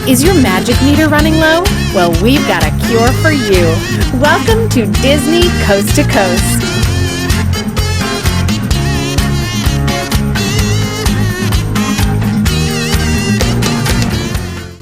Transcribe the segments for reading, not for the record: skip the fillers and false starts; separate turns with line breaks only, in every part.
Is your magic meter running low? Well, we've got a cure for you. Welcome to Disney Coast to Coast.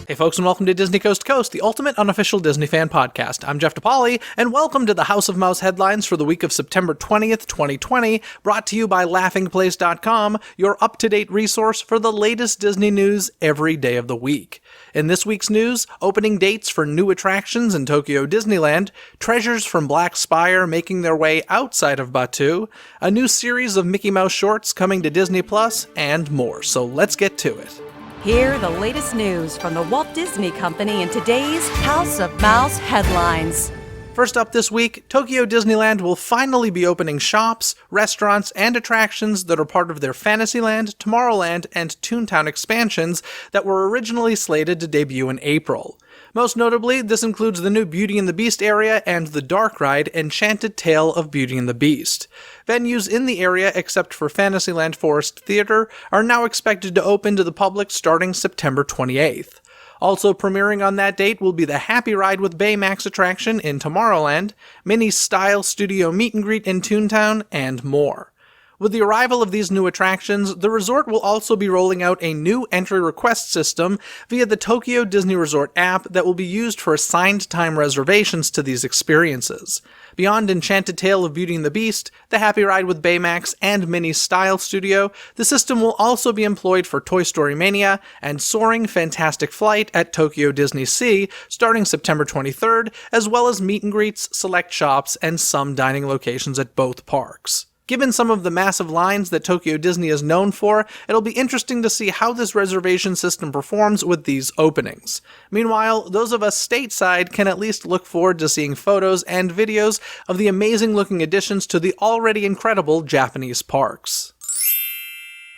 Hey folks, and welcome to Disney Coast to Coast, the ultimate unofficial Disney fan podcast. I'm Jeff DePauli, and welcome to the House of Mouse headlines for the week of September 20th, 2020, brought to you by laughingplace.com, your up-to-date resource for the latest Disney news every day of the week. In this week's news, opening dates for new attractions in Tokyo Disneyland, treasures from Black Spire making their way outside of Batuu, a new series of Mickey Mouse shorts coming to Disney Plus, and more. So let's get to it.
Hear the latest news from the Walt Disney Company in today's House of Mouse headlines.
First up this week, Tokyo Disneyland will finally be opening shops, restaurants, and attractions that are part of their Fantasyland, Tomorrowland, and Toontown expansions that were originally slated to debut in April. Most notably, this includes the new Beauty and the Beast area and the dark ride Enchanted Tale of Beauty and the Beast. Venues in the area, except for Fantasyland Forest Theater, are now expected to open to the public starting September 28th. Also premiering on that date will be the Happy Ride with Baymax attraction in Tomorrowland, Minnie's Style Studio Meet and Greet in Toontown, and more. With the arrival of these new attractions, the resort will also be rolling out a new entry request system via the Tokyo Disney Resort app that will be used for assigned time reservations to these experiences. Beyond Enchanted Tale of Beauty and the Beast, the Happy Ride with Baymax, and Minnie's Style Studio, the system will also be employed for Toy Story Mania and Soaring Fantastic Flight at Tokyo Disney Sea starting September 23rd, as well as meet and greets, select shops, and some dining locations at both parks. Given some of the massive lines that Tokyo Disney is known for, it'll be interesting to see how this reservation system performs with these openings. Meanwhile, those of us stateside can at least look forward to seeing photos and videos of the amazing-looking additions to the already incredible Japanese parks.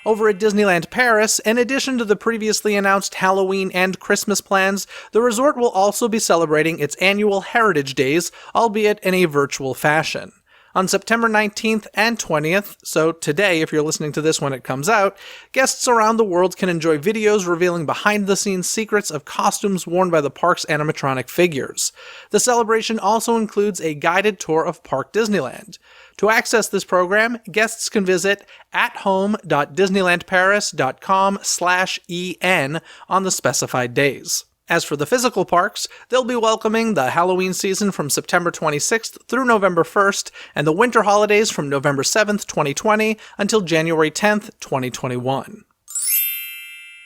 Over at Disneyland Paris, in addition to the previously announced Halloween and Christmas plans, the resort will also be celebrating its annual Heritage Days, albeit in a virtual fashion. On September 19th and 20th, so today if you're listening to this when it comes out, guests around the world can enjoy videos revealing behind-the-scenes secrets of costumes worn by the park's animatronic figures. The celebration also includes a guided tour of Park Disneyland. To access this program, guests can visit athome.disneylandparis.com/en on the specified days. As for the physical parks, they'll be welcoming the Halloween season from September 26th through November 1st, and the winter holidays from November 7th, 2020 until January 10th, 2021.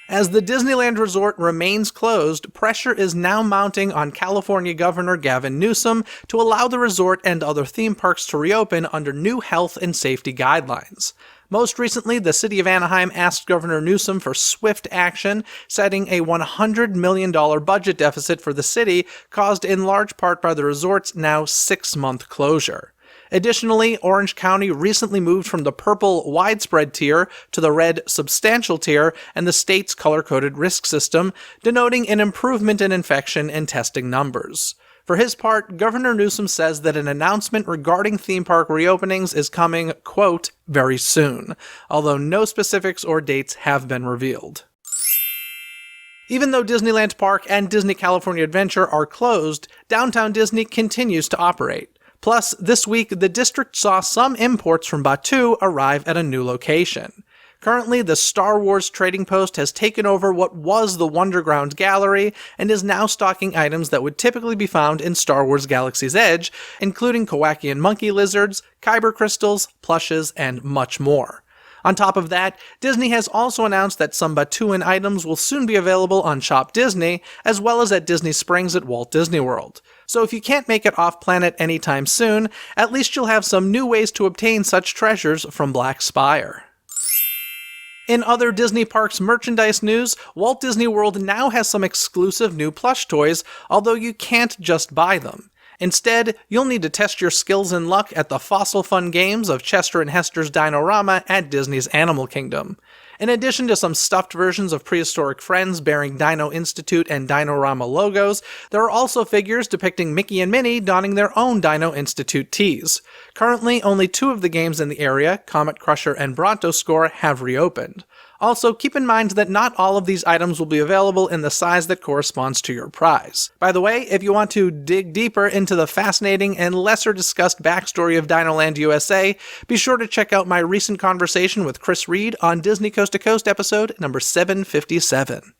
As the Disneyland Resort remains closed, pressure is now mounting on California Governor Gavin Newsom to allow the resort and other theme parks to reopen under new health and safety guidelines. Most recently, the city of Anaheim asked Governor Newsom for swift action, citing a $100 million budget deficit for the city caused in large part by the resort's now 6-month closure. Additionally, Orange County recently moved from the purple widespread tier to the red substantial tier and the state's color-coded risk system, denoting an improvement in infection and testing numbers. For his part, Governor Newsom says that an announcement regarding theme park reopenings is coming, quote, very soon, although no specifics or dates have been revealed. Even though Disneyland Park and Disney California Adventure are closed, Downtown Disney continues to operate. Plus, this week, the district saw some imports from Batuu arrive at a new location. Currently, the Star Wars Trading Post has taken over what was the Wonderground Gallery and is now stocking items that would typically be found in Star Wars Galaxy's Edge, including Kowakian monkey lizards, kyber crystals, plushes, and much more. On top of that, Disney has also announced that some Batuuan items will soon be available on Shop Disney, as well as at Disney Springs at Walt Disney World. So if you can't make it off-planet anytime soon, at least you'll have some new ways to obtain such treasures from Black Spire. In other Disney Parks merchandise news, Walt Disney World now has some exclusive new plush toys, although you can't just buy them. Instead, you'll need to test your skills and luck at the Fossil Fun games of Chester and Hester's Dino-Rama at Disney's Animal Kingdom. In addition to some stuffed versions of prehistoric friends bearing Dino Institute and Dino-Rama logos, there are also figures depicting Mickey and Minnie donning their own Dino Institute tees. Currently, only 2 of the games in the area, Comet Crusher and Brontoscore, have reopened. Also, keep in mind that not all of these items will be available in the size that corresponds to your prize. By the way, if you want to dig deeper into the fascinating and lesser discussed backstory of Dinoland USA, be sure to check out my recent conversation with Chris Reed on Disney Coast to Coast episode number 757.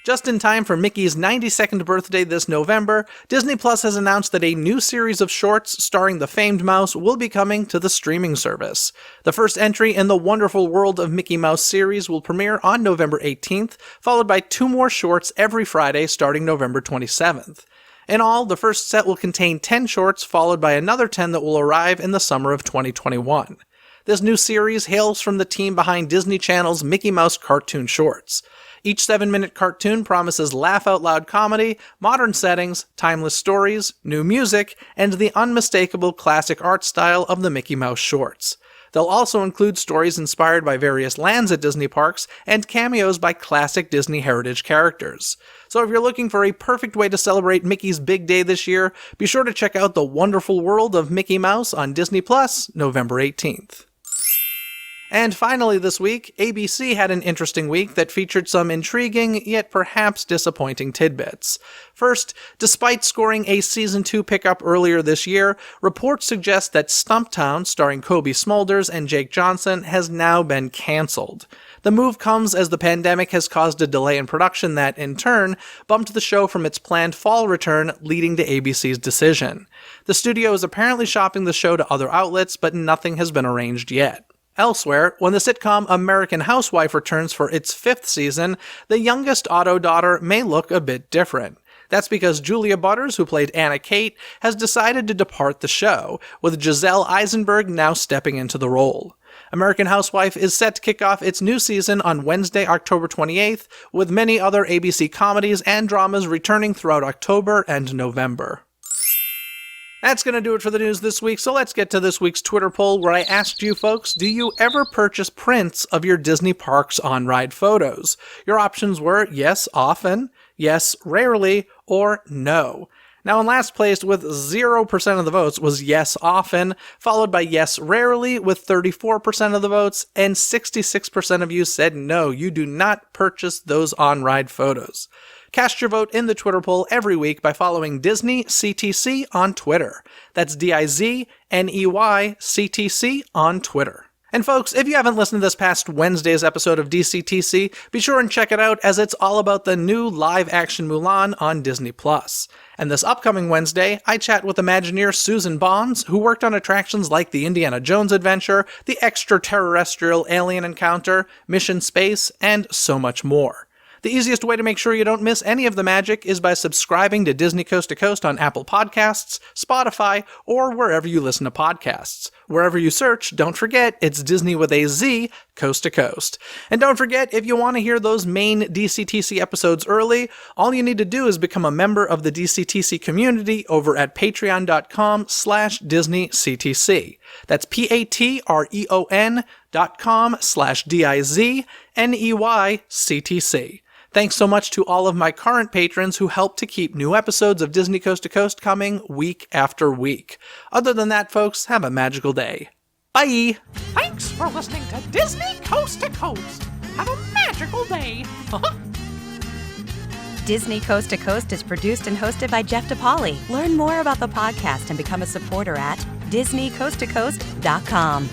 Just in time for Mickey's 92nd birthday this November, Disney Plus has announced that a new series of shorts starring the famed mouse will be coming to the streaming service. The first entry in the Wonderful World of Mickey Mouse series will premiere on November 18th, followed by 2 more shorts every Friday starting November 27th. In all, the first set will contain 10 shorts, followed by another 10 that will arrive in the summer of 2021. This new series hails from the team behind Disney Channel's Mickey Mouse cartoon shorts. Each 7-minute cartoon promises laugh-out-loud comedy, modern settings, timeless stories, new music, and the unmistakable classic art style of the Mickey Mouse shorts. They'll also include stories inspired by various lands at Disney parks and cameos by classic Disney heritage characters. So if you're looking for a perfect way to celebrate Mickey's big day this year, be sure to check out The Wonderful World of Mickey Mouse on Disney Plus, November 18th. And finally this week, ABC had an interesting week that featured some intriguing, yet perhaps disappointing tidbits. First, despite scoring a Season 2 pickup earlier this year, reports suggest that Stumptown, starring Kobe Smulders and Jake Johnson, has now been cancelled. The move comes as the pandemic has caused a delay in production that, in turn, bumped the show from its planned fall return, leading to ABC's decision. The studio is apparently shopping the show to other outlets, but nothing has been arranged yet. Elsewhere, when the sitcom American Housewife returns for its 5th season, the youngest Otto daughter may look a bit different. That's because Julia Butters, who played Anna Kate, has decided to depart the show, with Giselle Eisenberg now stepping into the role. American Housewife is set to kick off its new season on Wednesday, October 28th, with many other ABC comedies and dramas returning throughout October and November. That's going to do it for the news this week, so let's get to this week's Twitter poll where I asked you folks, do you ever purchase prints of your Disney parks on-ride photos? Your options were yes, often, yes, rarely, or no. Now in last place with 0% of the votes was yes, often, followed by yes, rarely with 34% of the votes, and 66% of you said no, you do not purchase those on-ride photos. Cast your vote in the Twitter poll every week by following Disney CTC on Twitter. That's DIZNEY CTC on Twitter. And folks, if you haven't listened to this past Wednesday's episode of DCTC, be sure and check it out as it's all about the new live-action Mulan on Disney+. And this upcoming Wednesday, I chat with Imagineer Susan Bonds, who worked on attractions like the Indiana Jones Adventure, the Extraterrestrial Alien Encounter, Mission Space, and so much more. The easiest way to make sure you don't miss any of the magic is by subscribing to Disney Coast to Coast on Apple Podcasts, Spotify, or wherever you listen to podcasts. Wherever you search, don't forget, it's Disney with a Z, Coast to Coast. And don't forget, if you want to hear those main DCTC episodes early, all you need to do is become a member of the DCTC community over at patreon.com/DisneyCTC. That's patreon.com/DIZNEYCTC. Thanks so much to all of my current patrons who help to keep new episodes of Disney Coast to Coast coming week after week. Other than that, folks, have a magical day. Bye!
Thanks for listening to Disney Coast to Coast. Have a magical day.
Disney Coast to Coast is produced and hosted by Jeff DePauli. Learn more about the podcast and become a supporter at DisneyCoastToCoast.com.